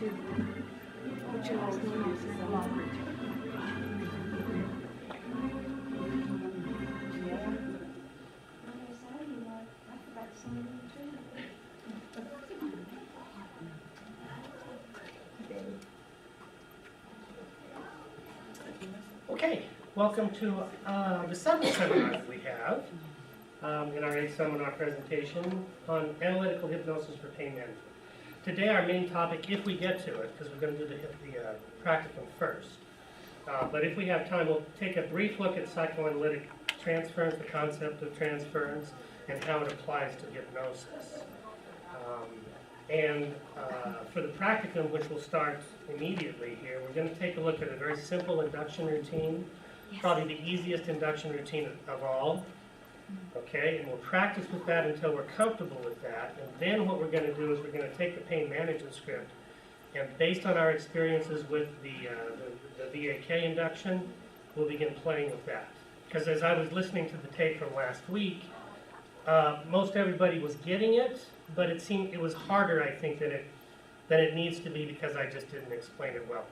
which is also used as a laboratory. Okay, welcome to the seventh seminar that we have in our 8th seminar presentation on analytical hypnosis for pain management. Today our main topic, if we get to it, because we're going to do the practicum first, but if we have time, we'll take a brief look at psychoanalytic transference, the concept of transference, and how it applies to hypnosis. For the practicum, which will start immediately here, we're going to take a look at a very simple induction routine, probably the easiest induction routine of all. Okay, and we'll practice with that until we're comfortable with that. And then what we're going to do is we're going to take the pain management script, and based on our experiences with the VAK induction, we'll begin playing with that. Because as I was listening to the tape from last week, most everybody was getting it, but it seemed it was harder, I think, than it needs to be because I just didn't explain it well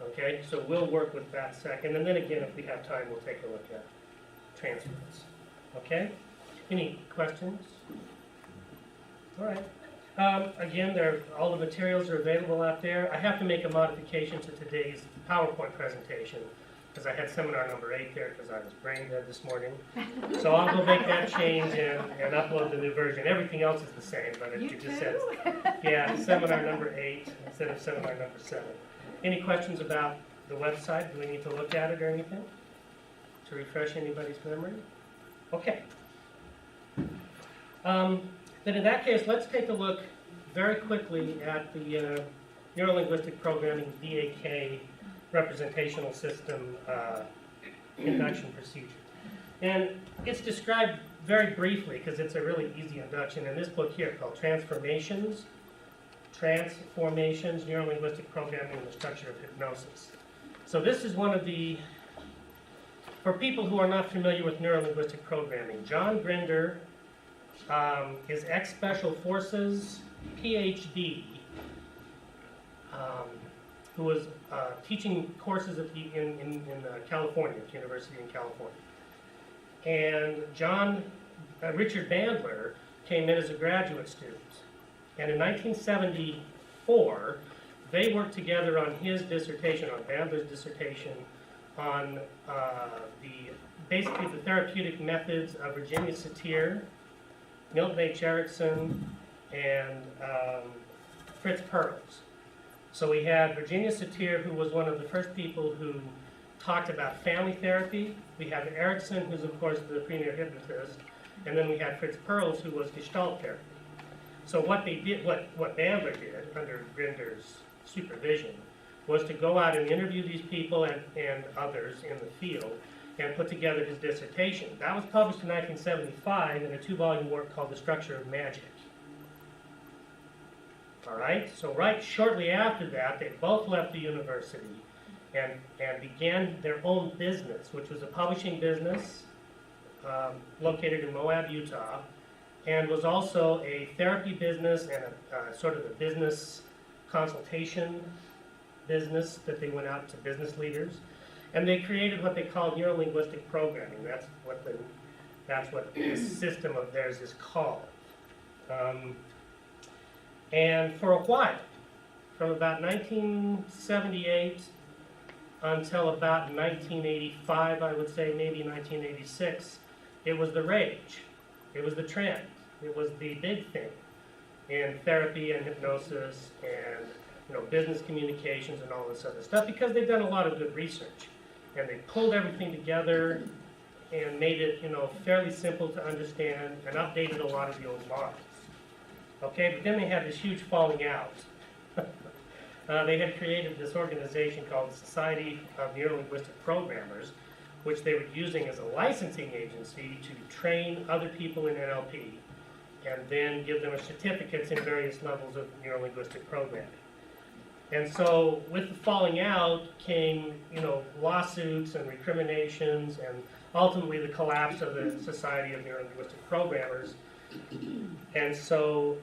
enough. Okay, so we'll work with that second, and then again, if we have time, we'll take a look at transference. Okay? Any questions? All right. Again, all the materials are available out there. I have to make a modification to today's PowerPoint presentation because I had seminar number 8 there because I was brain dead this morning. So I'll go make that change and upload the new version. Everything else is the same, but it just says, yeah, seminar number 8 instead of seminar number 7. Any questions about the website? Do we need to look at it or anything to refresh anybody's memory? Okay. Then in that case, let's take a look very quickly at the Neuro-Linguistic Programming VAK representational system induction procedure. And it's described very briefly because it's a really easy induction in this book here called Transformations, Neuro-Linguistic Programming and the Structure of Hypnosis. So this is one of the, for people who are not familiar with neuro-linguistic programming, John Grinder is ex-Special Forces PhD, who was teaching courses in California, at the University in California. And Richard Bandler came in as a graduate student. And in 1974, they worked together on his dissertation, on Bandler's dissertation, on basically the therapeutic methods of Virginia Satir, Milton H. Erickson, and Fritz Perls. So we had Virginia Satir, who was one of the first people who talked about family therapy. We have Erickson, who's of course the premier hypnotist, and then we had Fritz Perls, who was Gestalt therapy. So what they did, what Bandler did under Grinder's supervision, was to go out and interview these people and others in the field and put together his dissertation. That was published in 1975 in a 2-volume work called The Structure of Magic. All right, so right shortly after that, they both left the university and began their own business, which was a publishing business located in Moab, Utah, and was also a therapy business and a sort of a business consultation business that they went out to business leaders. And they created what they called neuro-linguistic programming. That's what this system of theirs is called. And for a while, from about 1978 until about 1985, I would say, maybe 1986, it was the rage. It was the trend. It was the big thing in therapy and hypnosis and business communications and all this other stuff, because they've done a lot of good research. And they pulled everything together and made it, fairly simple to understand and updated a lot of the old models. Okay, but then they had this huge falling out. They had created this organization called the Society of Neuro-Linguistic Programmers, which they were using as a licensing agency to train other people in NLP and then give them certificates in various levels of neuro-linguistic programming. And so with the falling out came, lawsuits and recriminations and ultimately the collapse of the Society of Neuro-Linguistic Programmers. And so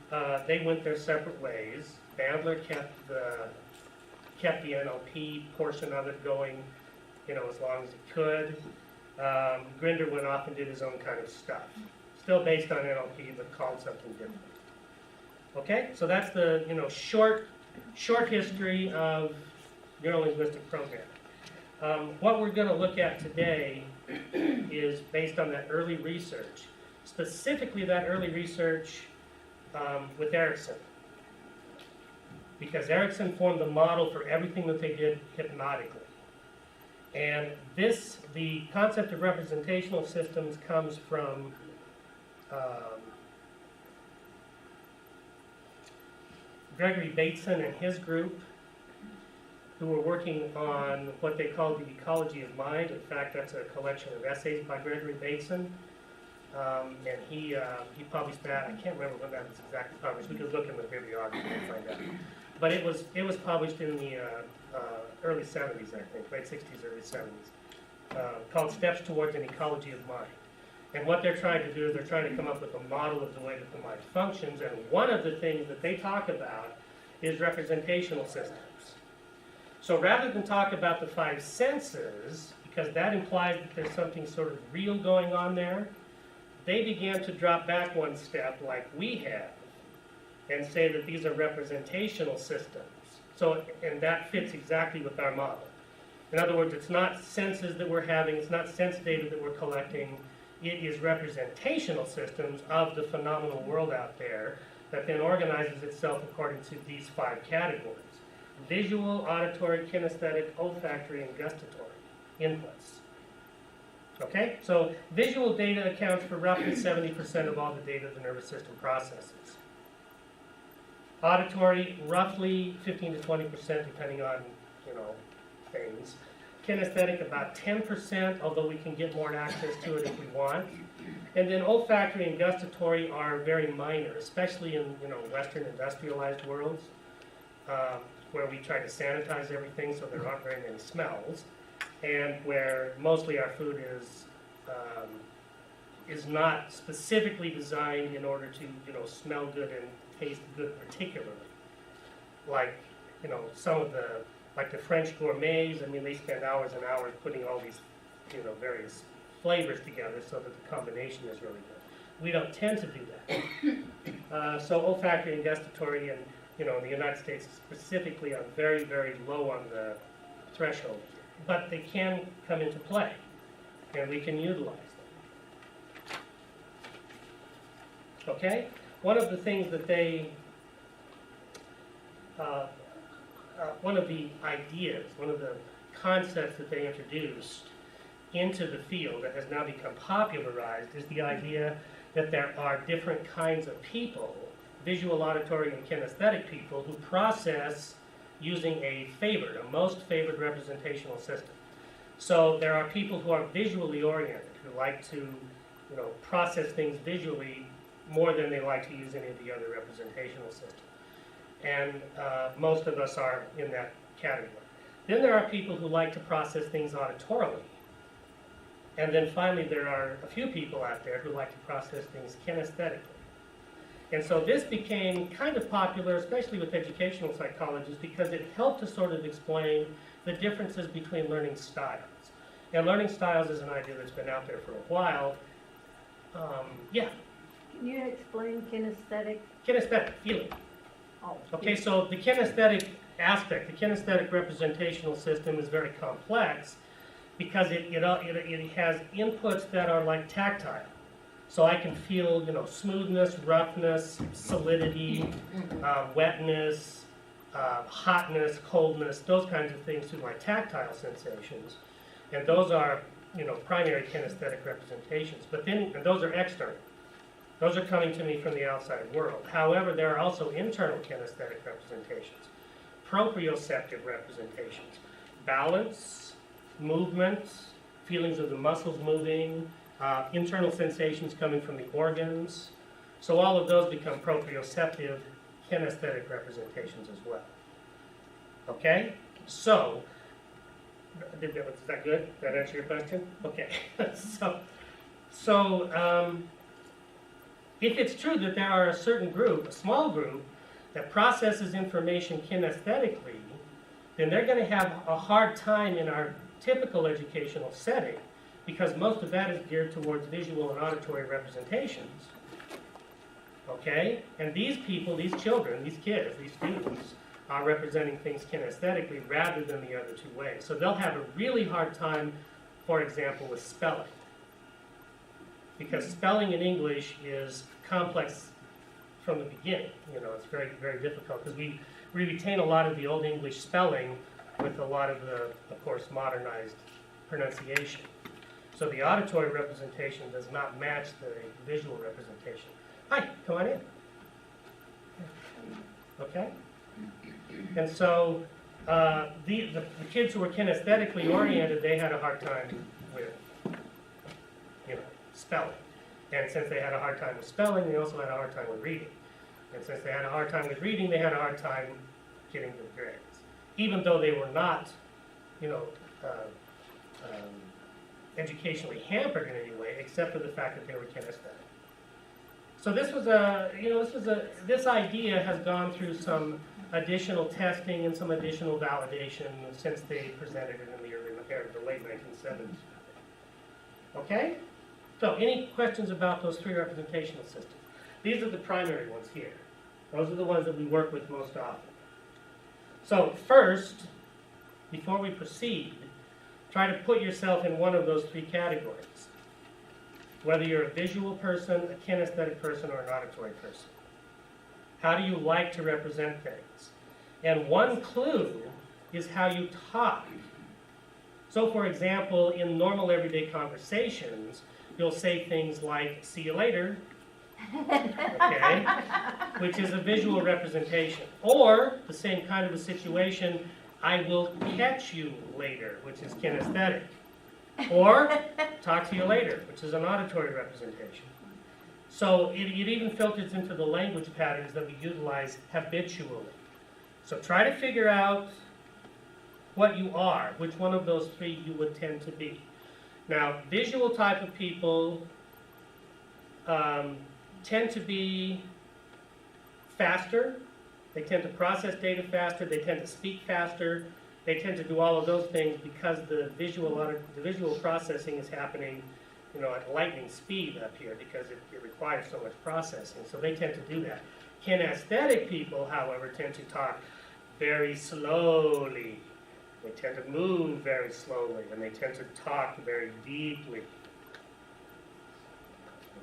they went their separate ways. Bandler kept the NLP portion of it going, you know, as long as he could. Grinder went off and did his own kind of stuff. Still based on NLP, but called something different. Okay, so that's the, you know, short history of neuro-linguistic programming. What we're going to look at today is based on that early research, specifically that early research with Erickson. Because Erickson formed the model for everything that they did hypnotically. And the concept of representational systems comes from Gregory Bateson and his group, who were working on what they called the ecology of mind. In fact, that's a collection of essays by Gregory Bateson. And he published that. I can't remember when that was exactly published. We could look in the bibliography and find out. But it was published in the early 70s, I think, late 60s, early 70s, called Steps Towards an Ecology of Mind. And what they're trying to do is they're trying to come up with a model of the way that the mind functions. And one of the things that they talk about is representational systems. So rather than talk about the five senses, because that implies that there's something sort of real going on there, they began to drop back one step like we have and say that these are representational systems. So, and that fits exactly with our model. In other words, it's not senses that we're having, it's not sense data that we're collecting, it is representational systems of the phenomenal world out there that then organizes itself according to these five categories: visual, auditory, kinesthetic, olfactory, and gustatory inputs. Okay, so visual data accounts for roughly 70% of all the data the nervous system processes. Auditory, roughly 15 to 20%, depending on, you know, things. Kinesthetic, about 10%, although we can get more access to it if we want. And then olfactory and gustatory are very minor, especially in, you know, Western industrialized worlds, where we try to sanitize everything so there aren't very many smells, and where mostly our food is not specifically designed in order to, you know, smell good and taste good particularly. Like, you know, some of the, like the French gourmets, I mean, they spend hours and hours putting all these, you know, various flavors together so that the combination is really good. We don't tend to do that. So olfactory and gustatory, and, you know, in the United States specifically, are very, very low on the threshold. But they can come into play, and we can utilize them. Okay? One of the things that they, one of the ideas, one of the concepts that they introduced into the field that has now become popularized is the idea that there are different kinds of people, visual, auditory, and kinesthetic people, who process using a most favored representational system. So there are people who are visually oriented, who like to, you know, process things visually more than they like to use any of the other representational systems. And most of us are in that category. Then there are people who like to process things auditorily. And then finally there are a few people out there who like to process things kinesthetically. And so this became kind of popular, especially with educational psychologists, because it helped to sort of explain the differences between learning styles. And learning styles is an idea that's been out there for a while. Yeah. Can you explain kinesthetic? Kinesthetic, feeling. Oh. Okay, so the kinesthetic aspect, the kinesthetic representational system is very complex because it has inputs that are like tactile. So I can feel, you know, smoothness, roughness, solidity, wetness, hotness, coldness, those kinds of things through my tactile sensations. And those are, you know, primary kinesthetic representations. But then, and those are external. Those are coming to me from the outside world. However, there are also internal kinesthetic representations, proprioceptive representations, balance, movement, feelings of the muscles moving, internal sensations coming from the organs. So all of those become proprioceptive kinesthetic representations as well. Okay? So, is that good? Did that answer your question? Okay. So if it's true that there are a certain group, a small group, that processes information kinesthetically, then they're going to have a hard time in our typical educational setting, because most of that is geared towards visual and auditory representations. Okay? And these people, these children, these kids, these students, are representing things kinesthetically rather than the other two ways. So they'll have a really hard time, for example, with spelling. Because spelling in English is complex from the beginning. You know, it's very, very difficult, because we retain a lot of the Old English spelling with a lot of the, of course, modernized pronunciation. So the auditory representation does not match the visual representation. Hi, come on in. Okay? And so the kids who were kinesthetically oriented, they had a hard time with, you know, spelling. And since they had a hard time with spelling, they also had a hard time with reading. And since they had a hard time with reading, they had a hard time getting good grades. Even though they were not, you know, educationally hampered in any way, except for the fact that they were kinesthetic. So this was a, you know, this idea has gone through some additional testing and some additional validation since they presented it in the late 1970s. Okay? So, any questions about those three representational systems? These are the primary ones here. Those are the ones that we work with most often. So, first, before we proceed, try to put yourself in one of those three categories. Whether you're a visual person, a kinesthetic person, or an auditory person. How do you like to represent things? And one clue is how you talk. So, for example, in normal everyday conversations, you'll say things like, "See you later," okay, which is a visual representation. Or, the same kind of a situation, "I will catch you later," which is kinesthetic. Or, "Talk to you later," which is an auditory representation. So it even filters into the language patterns that we utilize habitually. So try to figure out what you are, which one of those three you would tend to be. Now, visual type of people tend to be faster. They tend to process data faster. They tend to speak faster. They tend to do all of those things because the visual processing is happening, you know, at lightning speed up here, because it requires so much processing. So they tend to do that. Kinesthetic people, however, tend to talk very slowly. They tend to move very slowly, and they tend to talk very deeply.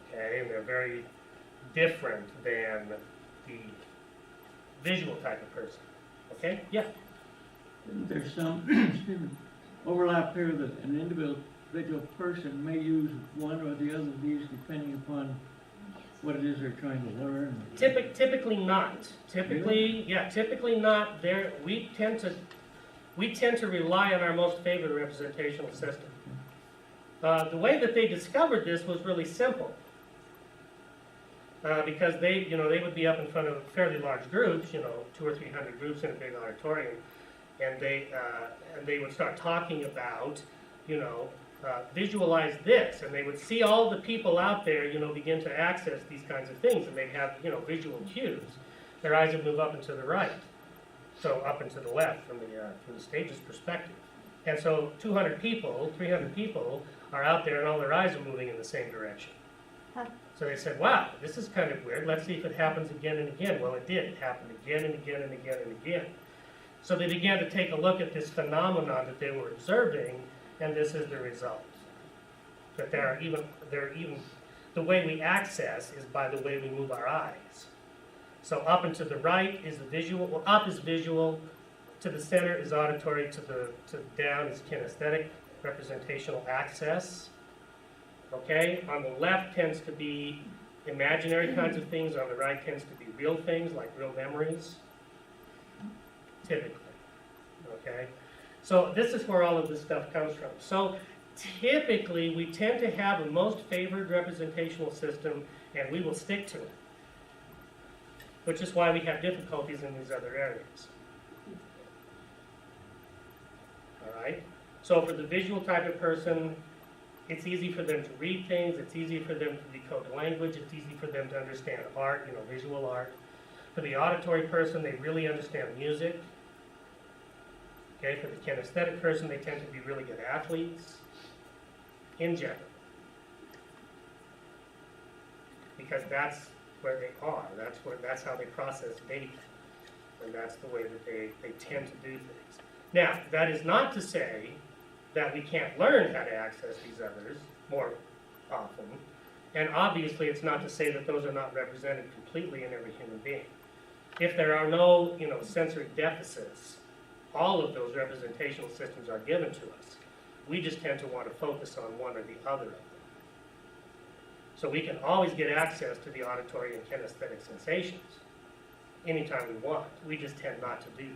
Okay, and they're very different than the visual type of person. Okay? Yeah? There's some overlap here that an individual person may use one or the other of these depending upon what it is they're trying to learn. Typically not. Typically, yeah, typically not. We tend to rely on our most favored representational system. The way that they discovered this was really simple. Because they would be up in front of fairly large groups, 200 or 300 groups in a big auditorium, and they would start talking about, visualize this, and they would see all the people out there, begin to access these kinds of things, and they'd have, visual cues. Their eyes would move up and to the right, so up and to the left from the stage's perspective. And so 200 people, 300 people are out there, and all their eyes are moving in the same direction. Huh. So they said, wow, this is kind of weird. Let's see if it happens again and again. Well, it did. It happened again and again and again and again. So they began to take a look at this phenomenon that they were observing, and this is the result. That the way we access is by the way we move our eyes. So up and to the right is the visual. Well, up is visual. To the center is auditory. To down is kinesthetic, representational access. Okay, on the left tends to be imaginary kinds of things. On the right tends to be real things, like real memories, typically. Okay, so this is where all of this stuff comes from. So typically, we tend to have a most favored representational system, and we will stick to it, which is why we have difficulties in these other areas. All right, so for the visual type of person, it's easy for them to read things, it's easy for them to decode language, it's easy for them to understand art, visual art. For the auditory person, they really understand music. Okay, for the kinesthetic person, they tend to be really good athletes in general. Because that's where they are, that's how they process data. And that's the way that they tend to do things. Now, that is not to say that we can't learn how to access these others more often. And obviously, it's not to say that those are not represented completely in every human being. If there are no, sensory deficits, all of those representational systems are given to us. We just tend to want to focus on one or the other of them. So we can always get access to the auditory and kinesthetic sensations anytime we want. We just tend not to do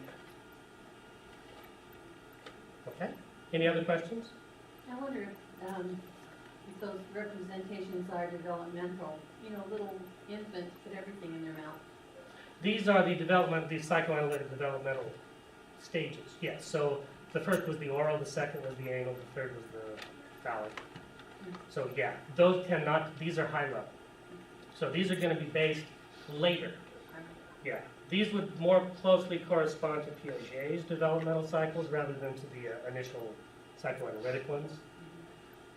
that. Okay? Any other questions? I wonder if those representations are developmental. Little infants put everything in their mouth. These are the psychoanalytic developmental stages. Yes. So the first was the oral, the second was the anal, the third was the phallic. So yeah, those tend not. These are high level. So these are going to be based later. Yeah. These would more closely correspond to Piaget's developmental cycles rather than to the initial psychoanalytic ones.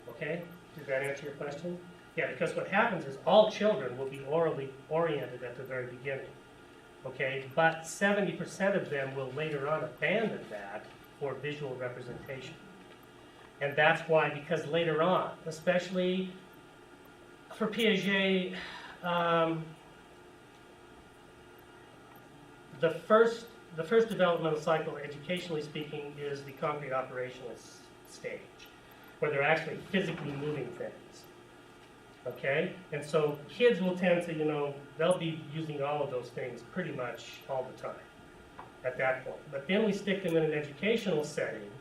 Okay? Did that answer your question? Yeah, because what happens is all children will be orally oriented at the very beginning. Okay? But 70% of them will later on abandon that for visual representation. And that's why, because later on, especially for Piaget, the first developmental cycle, educationally speaking, is the concrete operational stage, where they're actually physically moving things. Okay? And so kids will tend to, they'll be using all of those things pretty much all the time at that point. But then we stick them in an educational setting,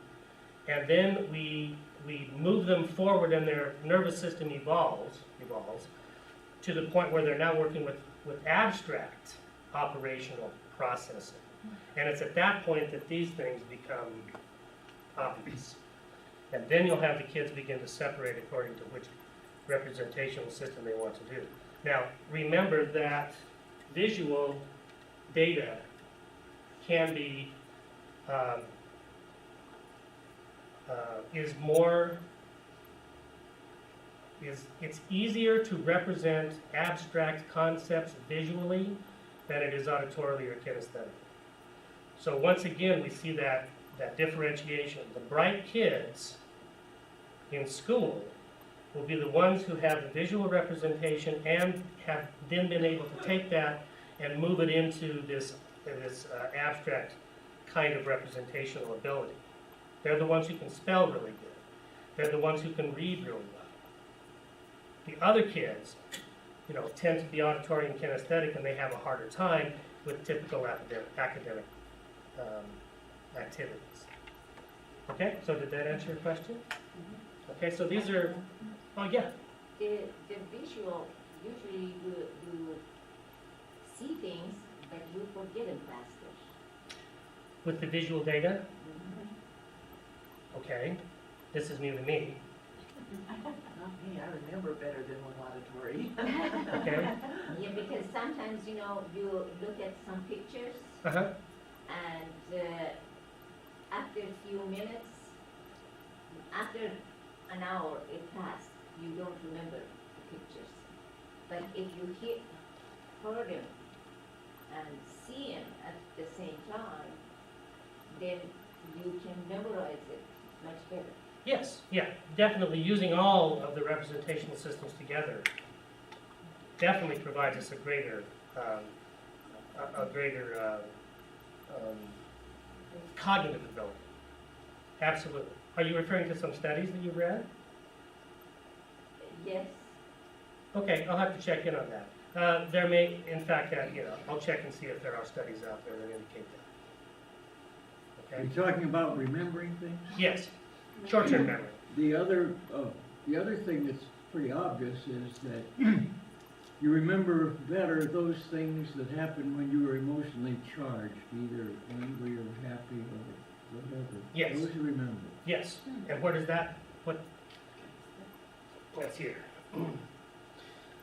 and then we move them forward and their nervous system evolves to the point where they're now working with abstract operational processing. And it's at that point that these things become obvious. And then you'll have the kids begin to separate according to which representational system they want to do. Now, remember that visual data can be it's easier to represent abstract concepts visually than it is auditorily or kinesthetically. So once again, we see that differentiation. The bright kids in school will be the ones who have the visual representation and have then been able to take that and move it into this abstract kind of representational ability. They're the ones who can spell really good. They're the ones who can read really well. The other kids, tend to be auditory and kinesthetic, and they have a harder time with typical academic activities. Okay, so did that answer your question? Okay, so these are, oh yeah. The visual, usually you see things, but you forget them faster. With the visual data? Okay, this is new to me. Not me, I remember better than one auditory. Okay. Yeah, because sometimes, you look at some pictures, Uh-huh. and after a few minutes, after an hour it passed, you don't remember the pictures. But if you heard them and see them at the same time, then you can memorize it much better. Yes, yeah, definitely using all of the representational systems together definitely provides us a greater cognitive ability. Absolutely. Are you referring to some studies that you've read? Yes. Okay, I'll have to check in on that. There may, in fact, I'll check and see if there are studies out there that indicate that. Okay. You're talking about remembering things? Yes, short-term memory. The other thing that's pretty obvious is that you remember better those things that happened when you were emotionally charged, either angry or happy or whatever. Yes. Those you remember. Yes, and where does that, what's here?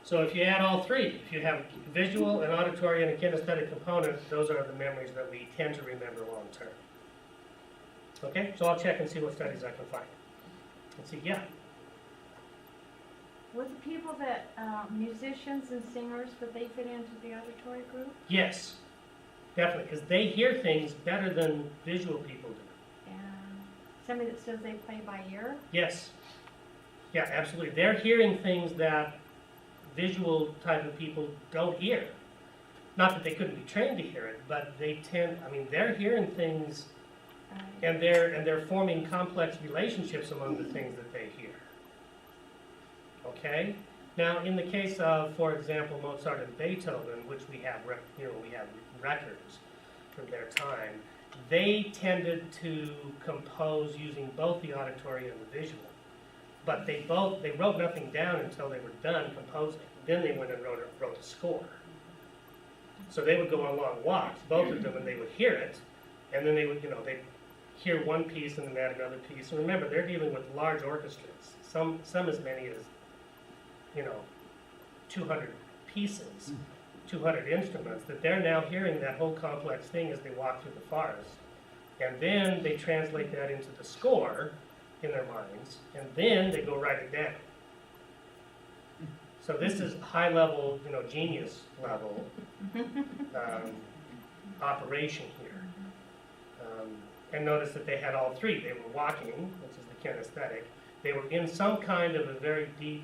So if you add all three, if you have visual, an auditory, and a kinesthetic component, those are the memories that we tend to remember long term. Okay, so I'll check and see what studies I can find. Let's see, yeah. Would the people that, musicians and singers, would they fit into the auditory group? Yes, definitely, because they hear things better than visual people do. And somebody that says they play by ear? Yes. Yeah, absolutely. They're hearing things that visual type of people don't hear. Not that they couldn't be trained to hear it, but they tend, I mean, they're hearing things and they're forming complex relationships among the things that they hear. Okay? Now, in the case of, for example, Mozart and Beethoven, which we have, we have records from their time, they tended to compose using both the auditory and the visual. But they wrote nothing down until they were done composing. Then they went and wrote a score. So they would go on long walks, both of them, and they would hear it, and then they would, they'd hear one piece and then add another piece. And remember, they're dealing with large orchestras, some as many as, 200 pieces, 200 instruments, that they're now hearing that whole complex thing as they walk through the forest. And then they translate that into the score in their minds, and then they go write it down. So this is high level, genius level operation here. And notice that they had all three. They were walking, which is the kinesthetic. They were in some kind of a very deep,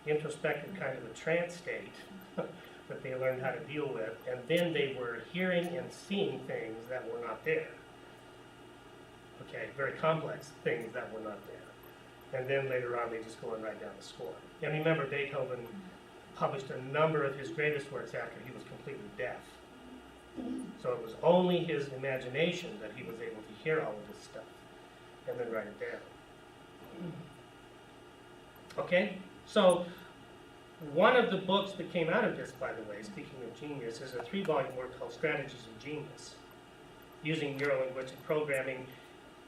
introspective kind of a trance state that they learned how to deal with. And then they were hearing and seeing things that were not there. Okay, very complex things that were not there. And then later on, they just go and write down the score. And remember, Beethoven published a number of his greatest works after he was completely deaf. So it was only his imagination that he was able to hear all of this stuff and then write it down. Okay, so one of the books that came out of this, by the way, speaking of genius, is a 3-volume work called Strategies of Genius, using neuro-linguistic programming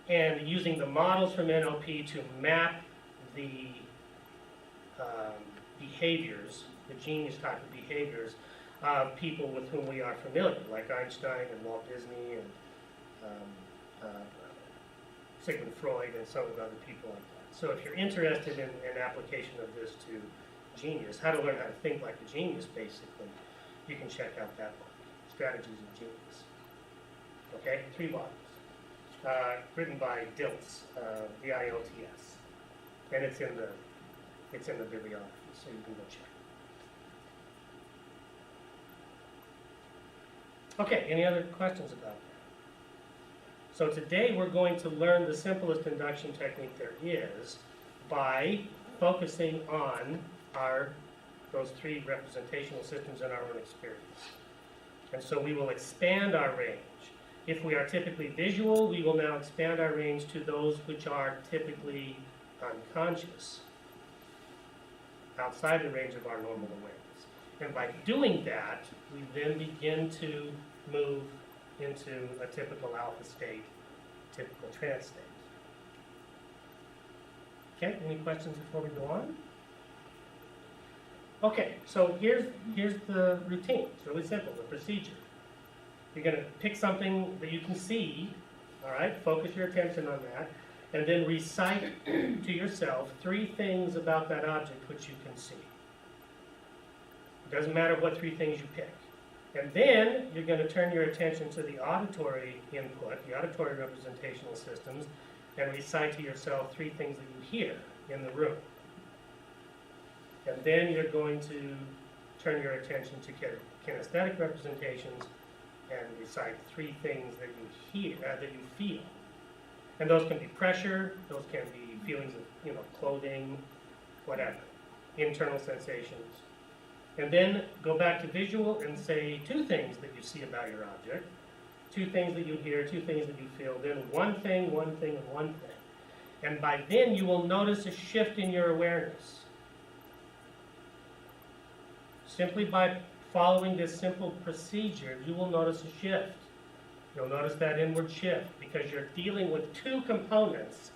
and using the models from NLP to map the behaviors, the genius type of behaviors of people with whom we are familiar, like Einstein and Walt Disney and Sigmund Freud and some of the other people like that. So if you're interested in an application of this to genius, how to learn how to think like a genius, basically, you can check out that book, Strategies of Genius. Okay, 3 volumes, written by Dilts, D-I-L-T-S, and it's in the bibliography, so you can go check. Okay, any other questions about that? So today we're going to learn the simplest induction technique there is by focusing on those 3 representational systems in our own experience. And so we will expand our range. If we are typically visual, we will now expand our range to those which are typically unconscious, outside the range of our normal awareness. And by doing that, we then begin to move into a typical alpha state, typical trance state. Okay, any questions before we go on? Okay, so here's the routine. It's really simple, the procedure. You're going to pick something that you can see, all right? Focus your attention on that, and then recite to yourself 3 things about that object which you can see. It doesn't matter what 3 things you pick. And then you're going to turn your attention to the auditory input, the auditory representational systems, and recite to yourself 3 things that you hear in the room. And then you're going to turn your attention to kinesthetic representations and recite 3 things that you hear, that you feel. And those can be pressure, those can be feelings of, clothing, whatever, internal sensations. And then go back to visual and say 2 things that you see about your object, 2 things that you hear, 2 things that you feel, then one thing, and one thing. And by then you will notice a shift in your awareness. Simply by following this simple procedure, you will notice a shift. You'll notice that inward shift because you're dealing with 2 components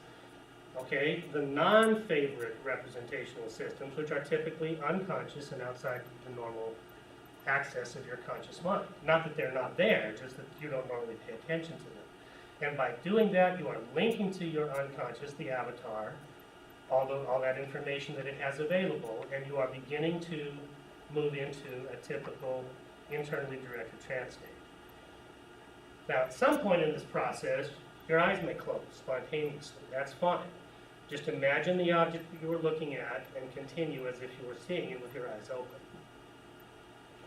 Okay, the non-favorite representational systems, which are typically unconscious and outside the normal access of your conscious mind. Not that they're not there, just that you don't normally pay attention to them. And by doing that, you are linking to your unconscious, the avatar, all that information that it has available, and you are beginning to move into a typical internally directed trance state. Now, at some point in this process, your eyes may close spontaneously. That's fine. Just imagine the object that you were looking at and continue as if you were seeing it with your eyes open.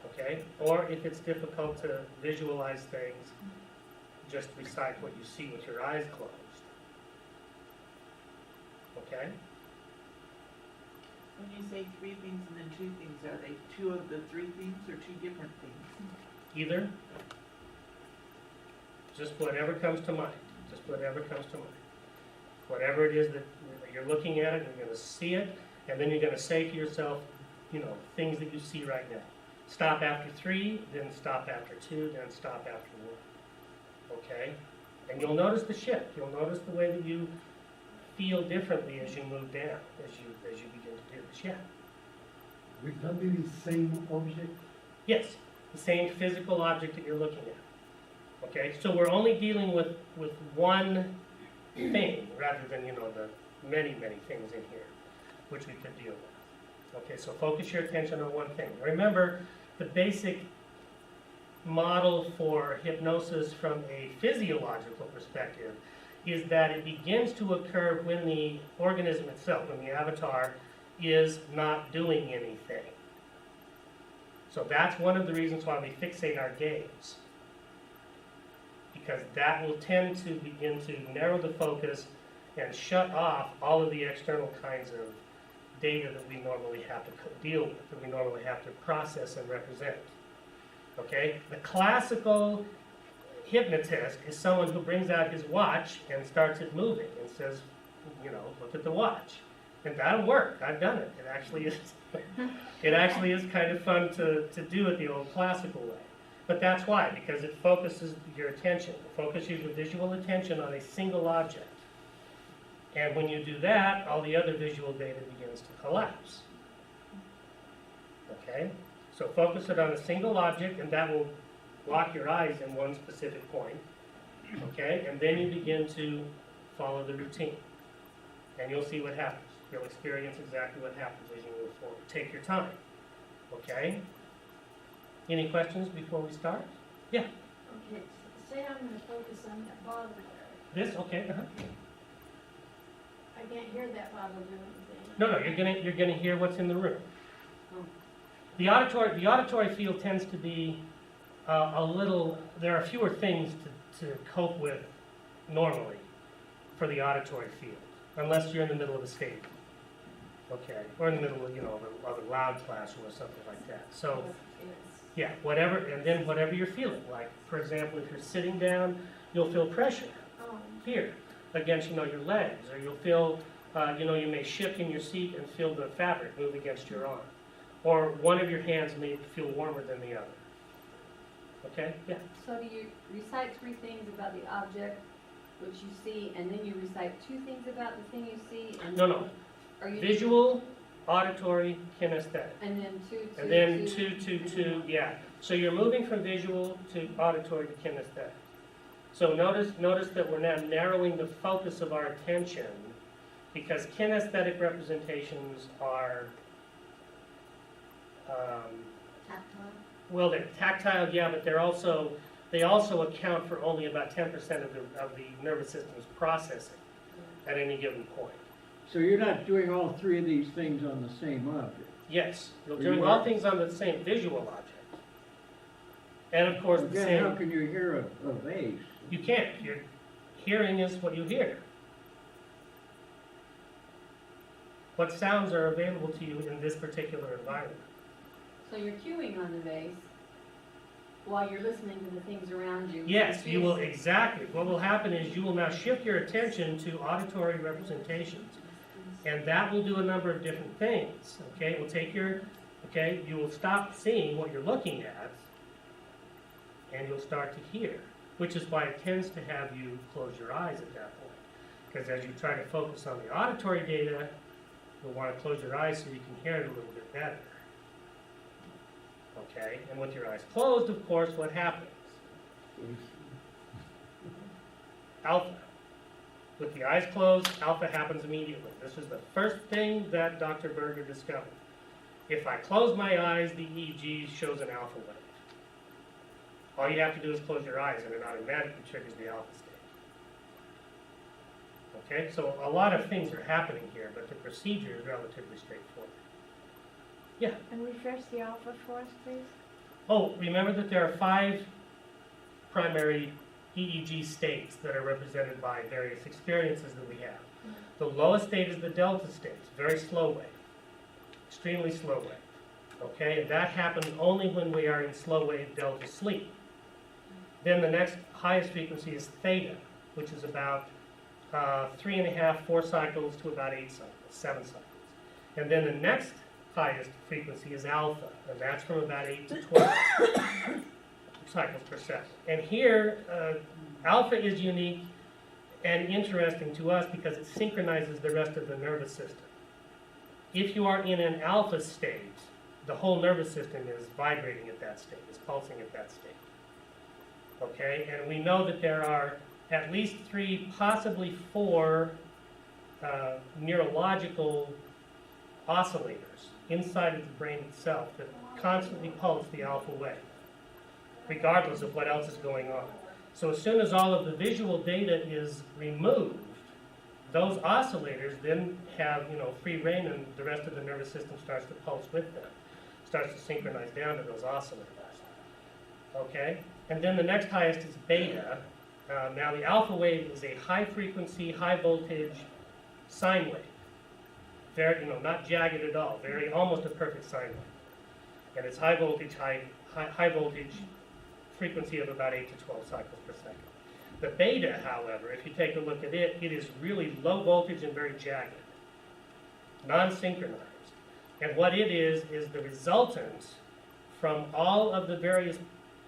Okay? Or if it's difficult to visualize things, just recite what you see with your eyes closed. Okay? When you say 3 things and then 2 things, are they 2 of the 3 things or 2 different things? Either. Just whatever comes to mind. Just whatever comes to mind. Whatever it is that you're looking at it, and you're going to see it, and then you're going to say to yourself, you know, things that you see right now. Stop after 3, then stop after 2, then stop after 1. Okay? And you'll notice the shift. You'll notice the way that you feel differently as you move down, as you begin to do this. Yeah? Will that be the same object? Yes, the same physical object that you're looking at. Okay, so we're only dealing with one thing rather than, you know, the many, many things in here which we could deal with. Okay, so focus your attention on one thing. Remember, the basic model for hypnosis from a physiological perspective is that it begins to occur when the organism itself, when the avatar, is not doing anything. So that's one of the reasons why we fixate our gaze, because that will tend to begin to narrow the focus and shut off all of the external kinds of data that we normally have to deal with, that we normally have to process and represent. Okay? The classical hypnotist is someone who brings out his watch and starts it moving and says, you know, look at the watch. And that'll work. I've done it. It actually is kind of fun to do it the old classical way. But that's why, because it focuses your attention. It focuses your visual attention on a single object. And when you do that, all the other visual data begins to collapse. Okay? So focus it on a single object, and that will lock your eyes in one specific point. Okay? And then you begin to follow the routine. And you'll see what happens. You'll experience exactly what happens as you move forward. Take your time. Okay? Any questions before we start? Yeah. Okay, say I'm gonna focus on that bottle there. This? Okay. I can't hear that bottle do anything. No, you're gonna hear what's in the room. The auditory field tends to be a little. There are fewer things to cope with normally for the auditory field, unless you're in the middle of a stadium. Okay, or in the middle of, you know, of a loud classroom or something like that. So, yeah, whatever, and then whatever you're feeling. Like, for example, if you're sitting down, you'll feel pressure here against, you know, your legs, or you'll feel, you know, you may shift in your seat and feel the fabric move against your arm, or one of your hands may feel warmer than the other. Okay, yeah. So do you recite 3 things about the object which you see, and then you recite 2 things about the thing you see? And No. Are you Visual, auditory, kinesthetic. And then 2, 2, And then 2, 2, 2, 2, yeah. So you're moving from visual to auditory to kinesthetic. So notice that we're now narrowing the focus of our attention, because kinesthetic representations are, Tactile. well, they're tactile, yeah, but they also account for only about 10% of the nervous system's processing at any given point. So you're not doing all 3 of these things on the same object? Yes, you're You doing are- all things on the same visual object. And of course, the Again, how same, can you hear a vase? you can't. Your hearing is what you hear. What sounds are available to you in this particular environment? So you're cueing on the vase while you're listening to the things around you. Yes, you will, exactly. What will happen is you will now shift your attention to auditory representations. And that will do a number of different things. Okay, it will take you will stop seeing what you're looking at, and you'll start to hear, which is why it tends to have you close your eyes at that point. Because as you try to focus on the auditory data, you'll want to close your eyes so you can hear it a little bit better. Okay, and with your eyes closed, of course, what happens? Alpha. With the eyes closed, alpha happens immediately. This is the first thing that Dr. Berger discovered. If I close my eyes, the EEG shows an alpha wave. All you have to do is close your eyes and it automatically triggers the alpha state. Okay, so a lot of things are happening here, but the procedure is relatively straightforward. Yeah? And refresh the alpha for us, please. Oh, remember that there are 5 primary EEG states that are represented by various experiences that we have. The lowest state is the delta state, very slow wave, extremely slow wave. Okay, and that happens only when we are in slow wave delta sleep. Then the next highest frequency is theta, which is about 3.5, 4 cycles to about 8 cycles, 7 cycles. And then the next highest frequency is alpha, and that's from about 8 to 12 cycles per second. And here, alpha is unique and interesting to us because it synchronizes the rest of the nervous system. If you are in an alpha state, the whole nervous system is vibrating at that state, is pulsing at that state. Okay, and we know that there are at least 3, possibly 4 neurological oscillators inside of the brain itself that constantly pulse the alpha wave, regardless of what else is going on. So as soon as all of the visual data is removed, those oscillators then have, free rein, and the rest of the nervous system starts to pulse with them, starts to synchronize down to those oscillators. Okay? And then the next highest is beta. Now the alpha wave is a high frequency, high voltage sine wave. Very, not jagged at all, very, almost a perfect sine wave. And it's high voltage, high voltage frequency of about 8 to 12 cycles per second. The beta, however, if you take a look at it, it is really low voltage and very jagged, non-synchronized. And what it is the resultant from all of the various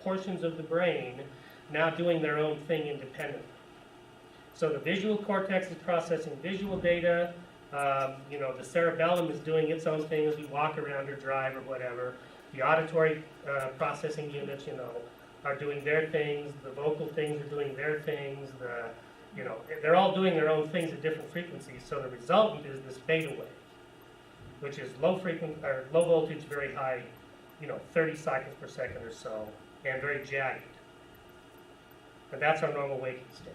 portions of the brain now doing their own thing independently. So the visual cortex is processing visual data. The cerebellum is doing its own thing as we walk around or drive or whatever. The auditory processing units, are doing their things. The vocal things are doing their things. They're all doing their own things at different frequencies. So the resultant is this beta wave, which is low voltage, very high, 30 cycles per second or so, and very jagged. And that's our normal waking state.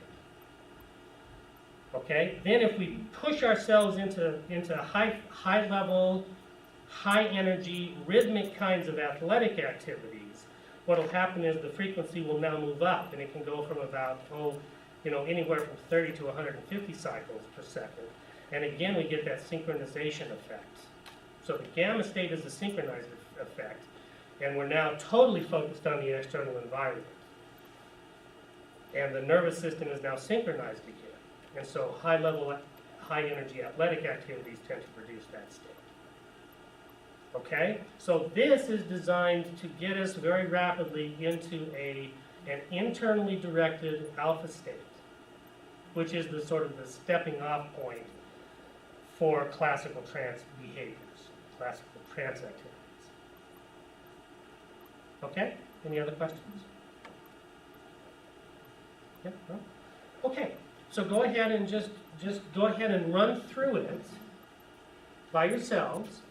Okay? Then if we push ourselves into high level, high energy, rhythmic kinds of athletic activities, what will happen is the frequency will now move up, and it can go from about, anywhere from 30 to 150 cycles per second. And again, we get that synchronization effect. So the gamma state is the synchronized effect, and we're now totally focused on the external environment. And the nervous system is now synchronized again. And so high-level, high-energy athletic activities tend to produce that state. Okay? So this is designed to get us very rapidly into an internally directed alpha state, which is the sort of the stepping off point for classical trance behaviors, classical trance activities. Okay? Any other questions? Yeah? No? Okay. So go ahead and just go ahead and run through it by yourselves,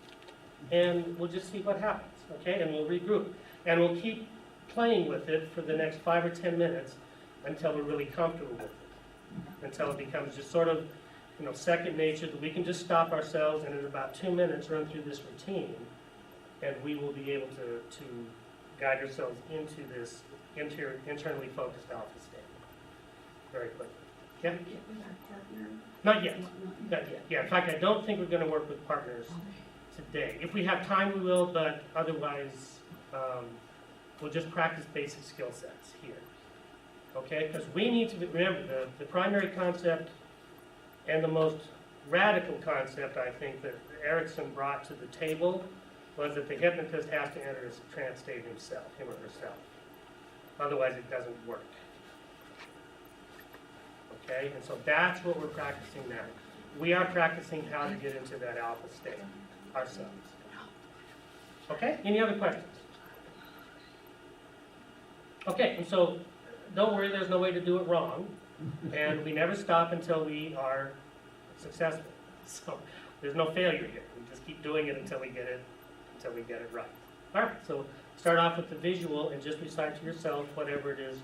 and we'll just see what happens, okay? And we'll regroup. And we'll keep playing with it for the next 5 or 10 minutes until we're really comfortable with it, until it becomes just sort of, second nature, that we can just stop ourselves and in about 2 minutes run through this routine, and we will be able to guide ourselves into this internally focused alpha state very quickly. Yeah? Not yet. Not yet. Yeah, in fact, I don't think we're going to work with partners today. If we have time, we will, but otherwise, we'll just practice basic skill sets here. Okay? Because we need to remember the primary concept and the most radical concept, I think, that Erickson brought to the table was that the hypnotist has to enter a trance state himself, him or herself. Otherwise, it doesn't work. Okay, and so that's what we're practicing now. We are practicing how to get into that alpha state ourselves. Okay, any other questions? Okay, and so don't worry, there's no way to do it wrong, and we never stop until we are successful. So there's no failure here. We just keep doing it until we get it right. All right, so start off with the visual and just recite to yourself whatever it is,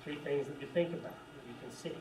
3 things that you think about, that you can see.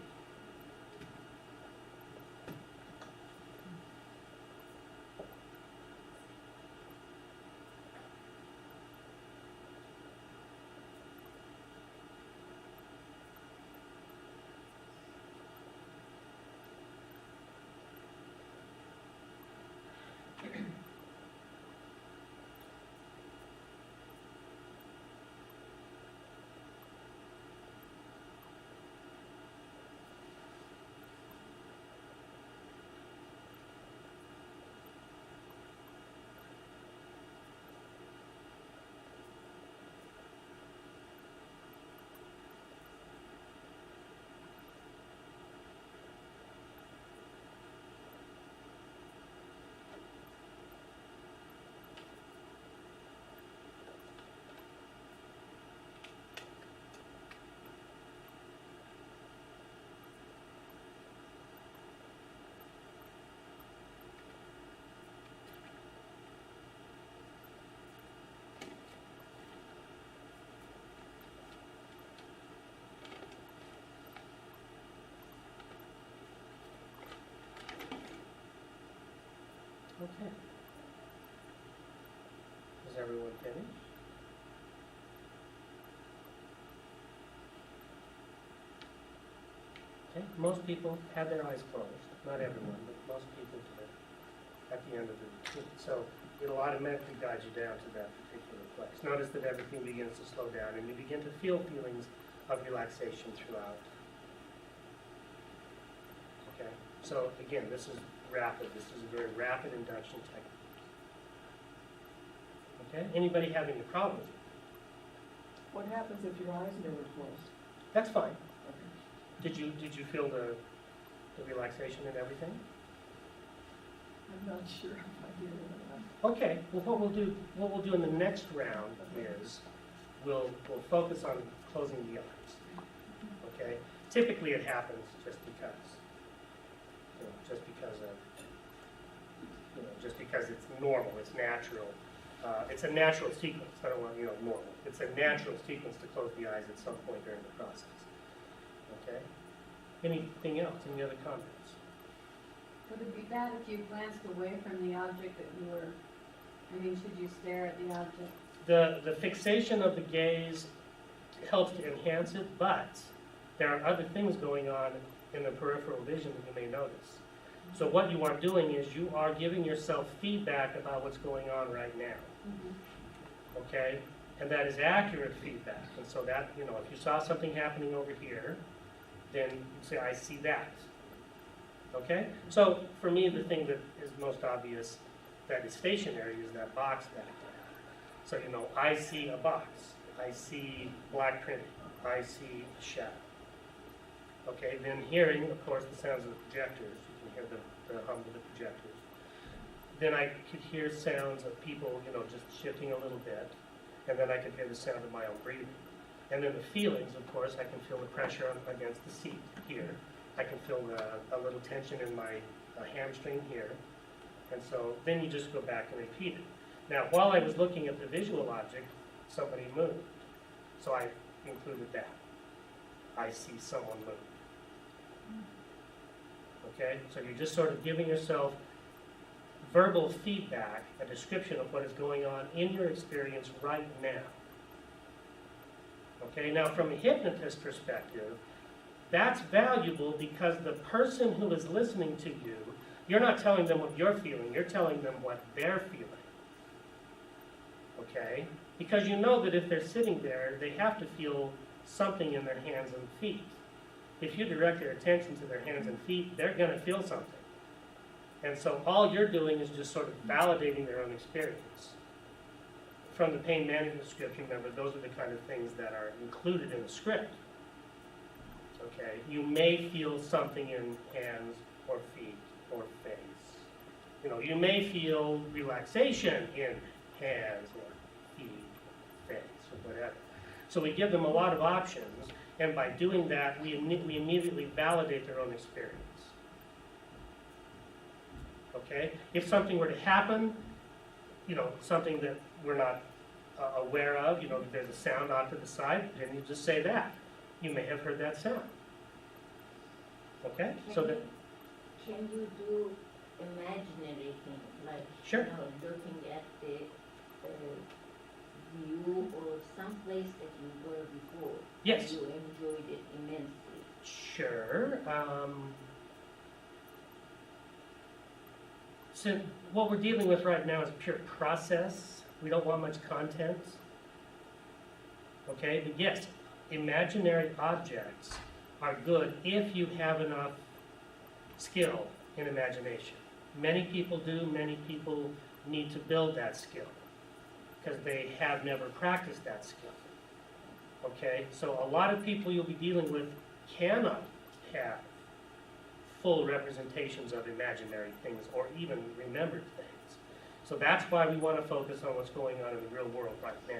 Okay. Is everyone finished? Okay, most people have their eyes closed. Not everyone, but most people do at the end of the routine. So it'll automatically guide you down to that particular place. Notice that everything begins to slow down and you begin to feel feelings of relaxation throughout. Okay, so again, this is rapid. This is a very rapid induction technique. Okay, anybody having a problem? What happens if your eyes never close? That's fine. Did you feel the relaxation and everything? I'm not sure if I did or not. Okay. Well, what we'll do in the next round is we'll focus on closing the eyes. Okay. Typically, it happens just because it's normal, it's natural. It's a natural sequence. I don't want normal. It's a natural sequence to close the eyes at some point during the process. Okay. Anything else? Any other comments? Would it be bad if you glanced away from the object that you were, should you stare at the object? The fixation of the gaze helps to enhance it, but there are other things going on in the peripheral vision that you may notice. So what you are doing is you are giving yourself feedback about what's going on right now. Mm-hmm. Okay? And that is accurate feedback. And so that, if you saw something happening over here, then you say, I see that. Okay? So for me, the thing that is most obvious that is stationary is that box back there. So, I see a box. I see black printing. I see a shadow. Okay? Then hearing, of course, the sounds of the projectors. You can hear the hum of the projectors. Then I could hear sounds of people, just shifting a little bit. And then I could hear the sound of my own breathing. And then the feelings, of course, I can feel the pressure against the seat here. I can feel a little tension in my hamstring here. And so then you just go back and repeat it. Now, while I was looking at the visual object, somebody moved. So I included that. I see someone move. Okay? So you're just sort of giving yourself verbal feedback, a description of what is going on in your experience right now. Okay, now from a hypnotist perspective, that's valuable because the person who is listening to you, you're not telling them what you're feeling, you're telling them what they're feeling. Okay? Because you know that if they're sitting there, they have to feel something in their hands and feet. If you direct their attention to their hands and feet, they're going to feel something. And so all you're doing is just sort of validating their own experience. From the pain management script, remember, those are the kind of things that are included in the script. okay? You may feel something in hands or feet or face. You know, you may feel relaxation in hands or feet, face, or whatever. So we give them a lot of options, and by doing that, we immediately validate their own experience. Okay? If something were to happen, you know, something that we're not aware of, you know, there's a sound off to the side, then you just say that. You may have heard that sound. Okay? So that, Can you do imaginary things, like, Sure. you know, looking at the view or some place that you were before? Yes. You enjoyed it immensely. Sure. So what we're dealing with right now is pure process. We don't want much content. Okay, but yes, imaginary objects are good if you have enough skill in imagination. Many people do, many people need to build that skill because they have never practiced that skill. Okay, so a lot of people you'll be dealing with cannot have full representations of imaginary things or even remembered things. So that's why we want to focus on what's going on in the real world right now.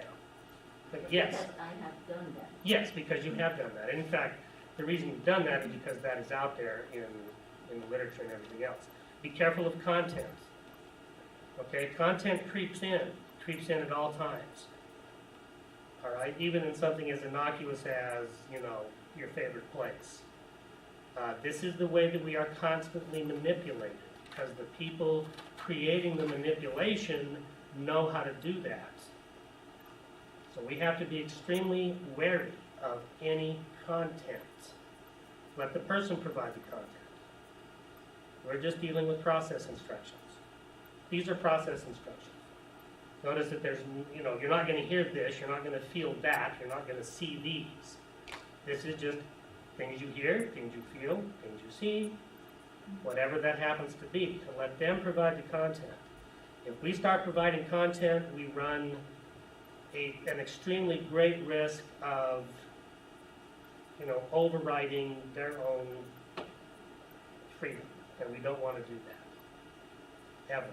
But yes, Because I have done that. yes, because you have done that. In fact, the reason you've done that is because that is out there in the literature and everything else. Be careful of content. Okay, content creeps in at all times. All right, even in something as innocuous as, you know, your favorite place. This is the way that we are constantly manipulated, because the people creating the manipulation know how to do that. So we have to be extremely wary of any content. Let the person provide the content. We're just dealing with process instructions. These are process instructions. Notice that there's, you know, you're not going to hear this, you're not going to feel that, you're not going to see these. This is just things you hear, things you feel, things you see, whatever that happens to be, and let them provide the content. If we start providing content, we run an extremely great risk of, you know, overriding their own freedom, and we don't want to do that, ever.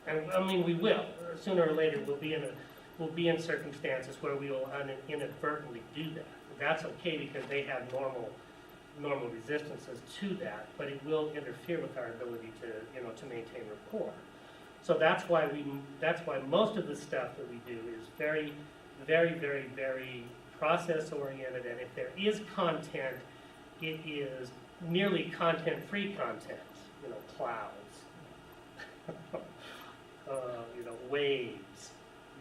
And I mean, we will, sooner or later, we'll be in circumstances where we will inadvertently do that. That's okay because they have normal resistances to that, but it will interfere with our ability to, you know, to maintain rapport. So that's why most of the stuff that we do is very, very, very, very process oriented, and if there is content, it is nearly content-free content. You know, clouds, you know, waves.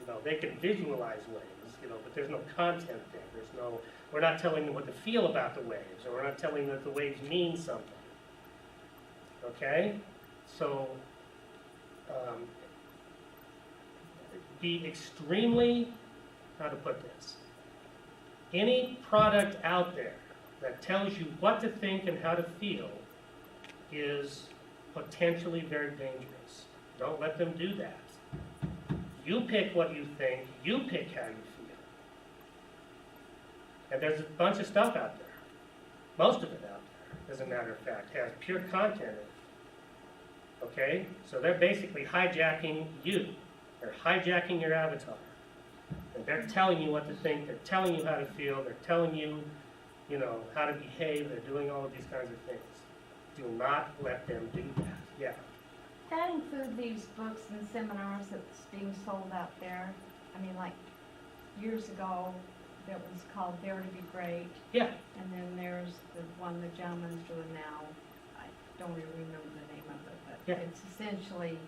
You know, they can visualize waves, you know, but there's no content there. We're not telling them what to feel about the waves, or we're not telling them that the waves mean something. Okay? So, be extremely, how to put this, any product out there that tells you what to think and how to feel is potentially very dangerous. Don't let them do that. You pick what you think, you pick how you feel. And there's a bunch of stuff out there. Most of it out there, as a matter of fact, has pure content in it. Okay? So they're basically hijacking you. They're hijacking your avatar. And they're telling you what to think, they're telling you how to feel, they're telling you, you know, how to behave, they're doing all of these kinds of things. Do not let them do that. Yeah. That include these books and seminars that's being sold out there? I mean, like, years ago, that was called Dare to Be Great. Yeah. And then there's the one the gentleman's doing now. I don't really remember the name of it, but Yeah. it's essentially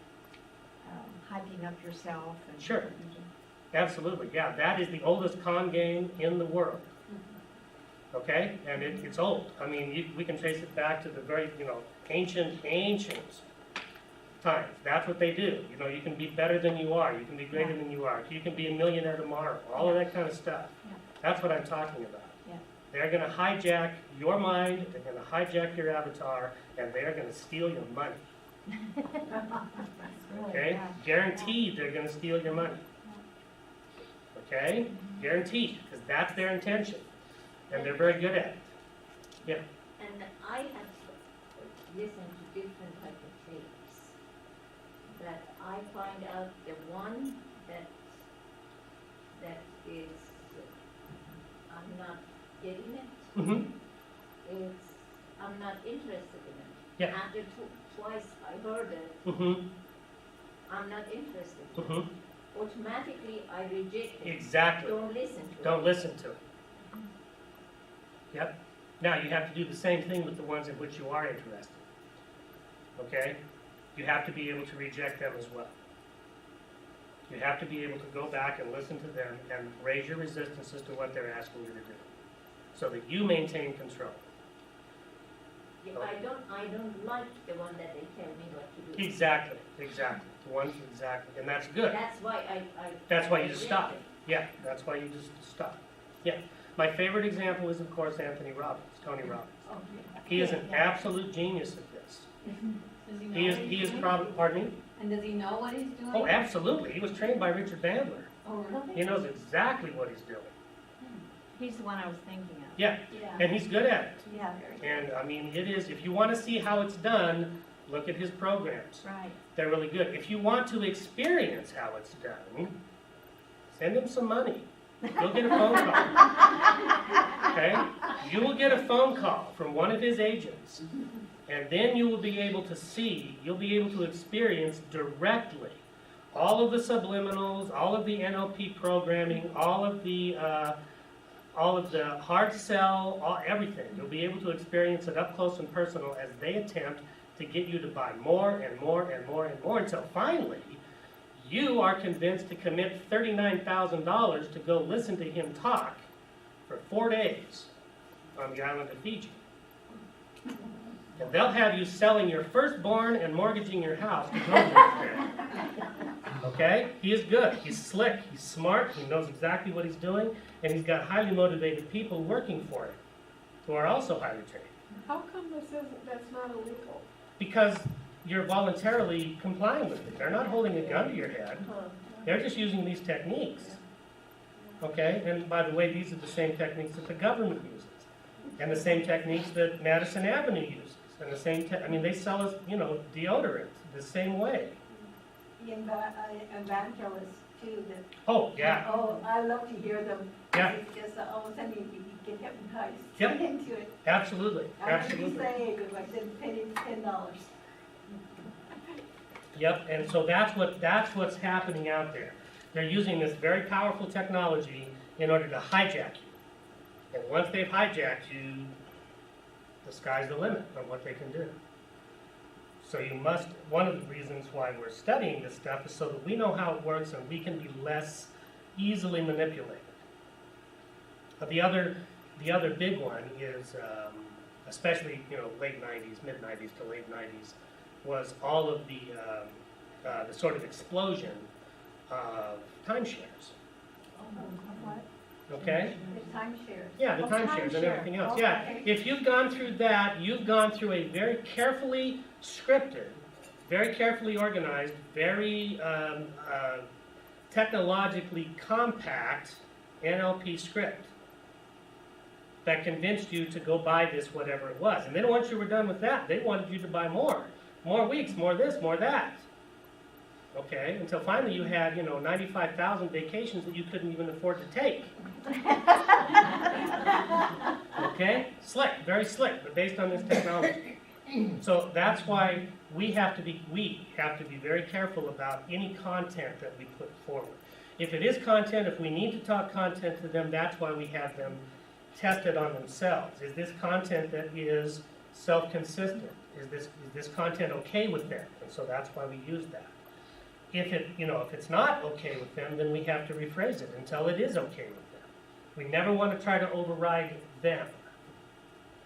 hyping up yourself. And Sure. Absolutely, yeah. That is the oldest con game in the world. Okay? And it's old. I mean, we can trace it back to the very, you know, ancient times. That's what they do. You know, you can be better than you are. You can be greater than you are. You can be a millionaire tomorrow. All of that kind of stuff. Yeah. That's what I'm talking about. Yeah. They're going to hijack your mind. They're going to hijack your avatar, and they're going to steal your money. Okay? Guaranteed they're going to steal your money. Okay? Guaranteed, because that's their intention. And they're very good at it. Yeah. And I have listened to different type of tapes that I find out the one that is, I'm not getting it, Mm-hmm. I'm not interested in it. Yeah. After twice I heard it, Mm-hmm. I'm not interested in it. Mm-hmm. Automatically I reject it. Exactly. Don't listen to it. Don't listen to it. Yep. Now, you have to do the same thing with the ones in which you are interested. Okay? You have to be able to reject them as well. You have to be able to go back and listen to them and raise your resistance as to what they're asking you to do, so that you maintain control. Yeah, I don't like the one that they tell me what to do. Exactly. The ones, exactly. And that's good. That's why That's why you just reject stop. it. Yeah, that's why you just stop. Yeah. My favorite example is, of course, Tony Robbins. Oh, He is an absolute genius at this. Does he know He what he's is doing? probably, pardon me? And does he know what he's doing? Oh, absolutely. He was trained by Richard Bandler. Oh, really? He knows exactly what he's doing. He's the one I was thinking of. Yeah, Yeah. and he's good at it. Yeah, And, I mean, it is, if you want to see how it's done, look at his programs. right. They're really good. If you want to experience how it's done, send him some money. You'll get a phone call. Okay? You will get a phone call from one of his agents, and then you will be able to see, you'll be able to experience directly all of the subliminals, all of the NLP programming, all of the hard sell, everything. You'll be able to experience it up close and personal as they attempt to get you to buy more and more and more and more, until finally you are convinced to commit $39,000 to go listen to him talk for 4 days on the island of Fiji. And they'll have you selling your firstborn and mortgaging your house to go there. Okay? He is good. He's slick. He's smart. He knows exactly what he's doing. And he's got highly motivated people working for him who are also highly trained. How come that's not illegal? Because you're voluntarily complying with it. They're not holding a gun to your head. They're just using these techniques. Okay? And by the way, these are the same techniques that the government uses. And the same techniques that Madison Avenue uses. And the same, I mean, they sell us, deodorant the same way. Evangelists too, that, Oh, yeah. oh, I love to hear them. Yeah. It's just all of a sudden you get hypnotized Yep. into it. Absolutely. I heard you Absolutely. say if I said penny $10. Yep, and so that's what's happening out there. They're using this very powerful technology in order to hijack you. And once they've hijacked you, the sky's the limit on what they can do. So you must, one of the reasons why we're studying this stuff is so that we know how it works and we can be less easily manipulated. But the other big one is, especially, late 90s, mid 90s to late 90s, was all of the sort of explosion of timeshares. What? Okay? The timeshares. Yeah, the Oh, timeshares and timeshare. everything else. Yeah, Okay. if you've gone through that, you've gone through a very carefully scripted, very carefully organized, very technologically compact NLP script that convinced you to go buy this, whatever it was. And then once you were done with that, they wanted you to buy more. More weeks, more this, more that. Okay, until finally you had, 95,000 vacations that you couldn't even afford to take. Okay? Slick, very slick, but based on this technology. So that's why we have to be very careful about any content that we put forward. If it is content, if we need to talk content to them, that's why we have them tested on themselves. Is this content that is self-consistent? Is this content okay with them? And so that's why we use that. If it's not okay with them, then we have to rephrase it until it is okay with them. We never want to try to override them.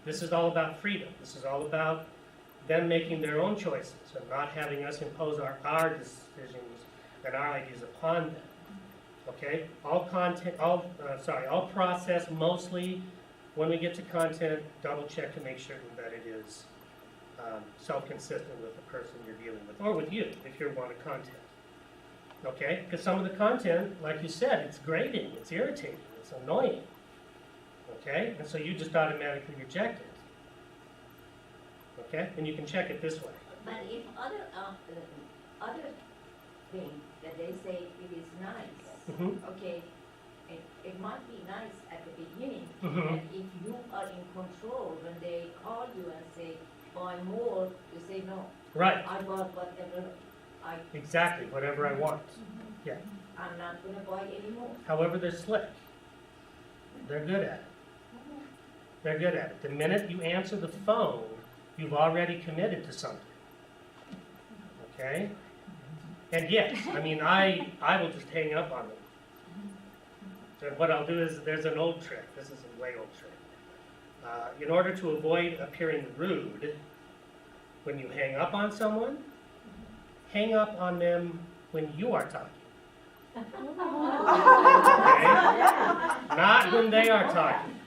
This is all about freedom. This is all about them making their own choices and not having us impose our decisions and our ideas upon them. Okay? All process mostly, when we get to content, double check to make sure that it is self-consistent with the person you're dealing with, or with you, if you want a content. Okay? Because some of the content, like you said, it's grating, it's irritating, it's annoying. Okay? And so you just automatically reject it. Okay? And you can check it this way. But if other thing that they say it is nice, Mhm. okay, it might be nice at the beginning, Mhm. but if you are in control, when they call you and say, buy more, you say no. Right. I bought whatever Exactly, whatever I want. Yeah. I'm not gonna buy anymore. However, they're slick. They're good at it. They're good at it. The minute you answer the phone, you've already committed to something. Okay? And yes, I mean, I will just hang up on them. And what I'll do is, there's an old trick. This is a way old trick. In order to avoid appearing rude, when you hang up on someone, hang up on them when you are talking. Okay? Not when they are talking.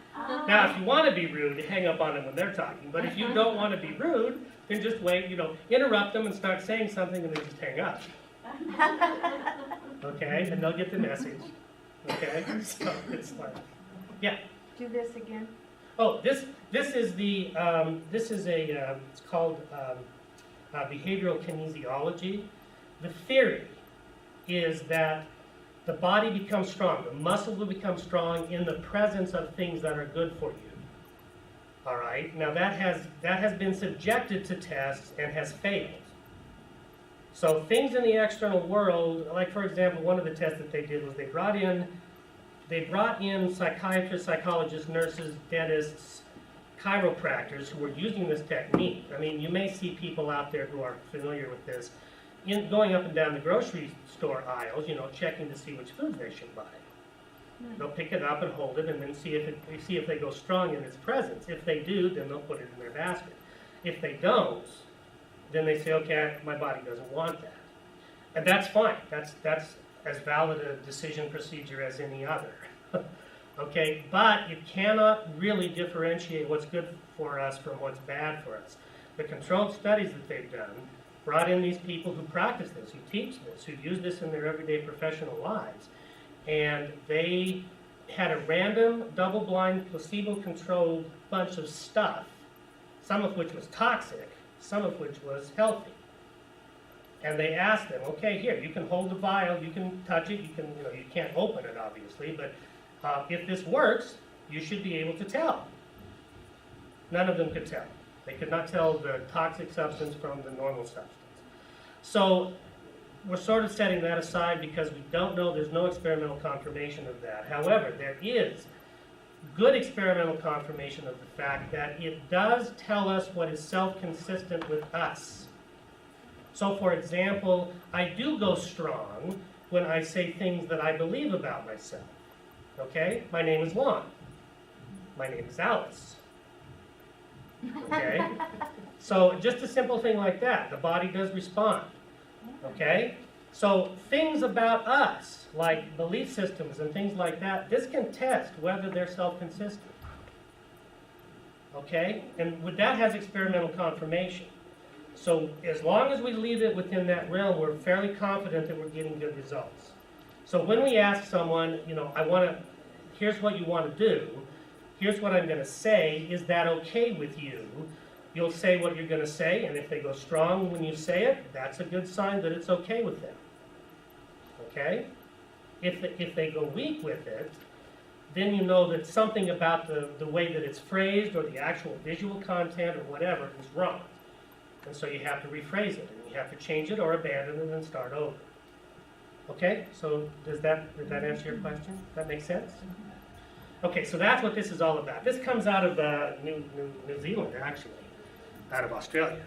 Now, if you want to be rude, hang up on them when they're talking. But if you don't want to be rude, then just wait, interrupt them and start saying something and then just hang up. Okay? And they'll get the message. Okay? So it's like, yeah. Do this again. Oh, this is the, it's called behavioral kinesiology. The theory is that the body becomes strong, the muscles will become strong in the presence of things that are good for you. All right? Now that has been subjected to tests and has failed. So things in the external world, like for example, one of the tests that they did was they brought in psychiatrists, psychologists, nurses, dentists, chiropractors who were using this technique. I mean, you may see people out there who are familiar with this, going up and down the grocery store aisles, checking to see which foods they should buy. They'll pick it up and hold it and then see if they go strong in its presence. If they do, then they'll put it in their basket. If they don't, then they say, okay, my body doesn't want that. And that's fine. That's as valid a decision procedure as any other. Okay, but you cannot really differentiate what's good for us from what's bad for us. The controlled studies that they've done brought in these people who practice this, who teach this, who use this in their everyday professional lives. And they had a random, double-blind, placebo-controlled bunch of stuff, some of which was toxic, some of which was healthy. And they asked them, okay, here, you can hold the vial, you can touch it, you can't open it, obviously, but if this works, you should be able to tell. None of them could tell. They could not tell the toxic substance from the normal substance. So we're sort of setting that aside because we don't know, there's no experimental confirmation of that. However, there is good experimental confirmation of the fact that it does tell us what is self-consistent with us. So for example, I do go strong when I say things that I believe about myself. Okay? My name is Lon. My name is Alice. Okay? So just a simple thing like that, the body does respond. Okay? So things about us, like belief systems and things like that, this can test whether they're self-consistent. Okay? And that has experimental confirmation. So as long as we leave it within that realm, we're fairly confident that we're getting good results. So when we ask someone, here's what you want to do, here's what I'm going to say, is that okay with you? You'll say what you're going to say, and if they go strong when you say it, that's a good sign that it's okay with them. Okay? If they go weak with it, then you know that something about the way that it's phrased or the actual visual content or whatever is wrong. And so you have to rephrase it, and you have to change it or abandon it and start over. Okay? So did that answer your question? Does that make sense? Okay, so that's what this is all about. This comes out of New Zealand, actually, out of Australia.